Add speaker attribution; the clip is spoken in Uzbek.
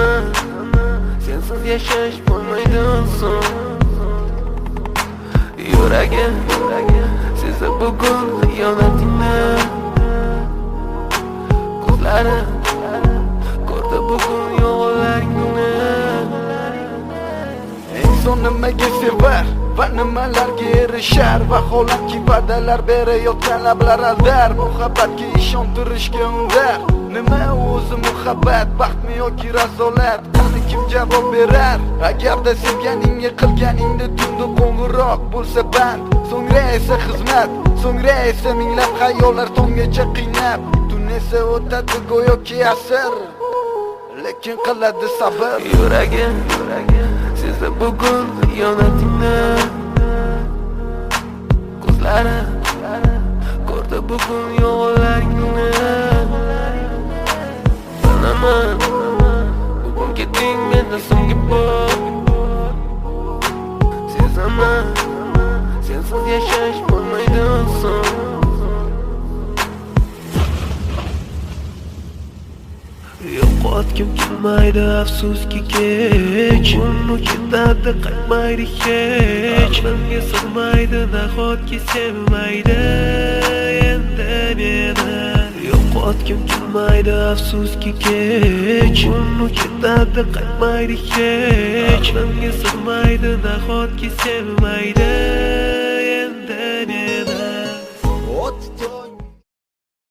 Speaker 1: Bilaman, sensiz yashash bo'lmaydi oson. Yuragim sezdi bugun xiyonatingni. Ko'zlarim ko'rdi bugun yolg'onlaringni.
Speaker 2: Inson nimaga sevar va nimalarga erishar? Vaholanki va'dalar berayotgan lablar aldar. Muhabbatga ishontirishga undar. Nima o'zi muhabbat, baxtmi yoki razolat? Qani kim javob berar? Agarda sevganingga qilganingda tunda qo'ng'iroq bo'lsa band, so'ngra esa xizmat, so'ngra esa minglab xayollar tonggacha qiynab. Tun esa o'tadi go'yoki asr, lekin qiladi sabr.
Speaker 1: Yuragim sezdi bugun xiyonatingni. Ko'zlarim ko'rdi bugun yolg'onlaringni. Bilaman, bugun ketding mendan so'nggi bor. Sezaman, sensiz yashash bo'lmaydi oson. Yo'qotgim kelmaydi afsuski kech. Uni ketadi qaytmaydi hech. Aqlimga sig'maydi nahotki sevmaydi endi meni. Yo'qotgim kelmaydi afsuski kech. Uni ketadi qaytmaydi hech. Aqlimga sig'maydi nahotki sevmaydi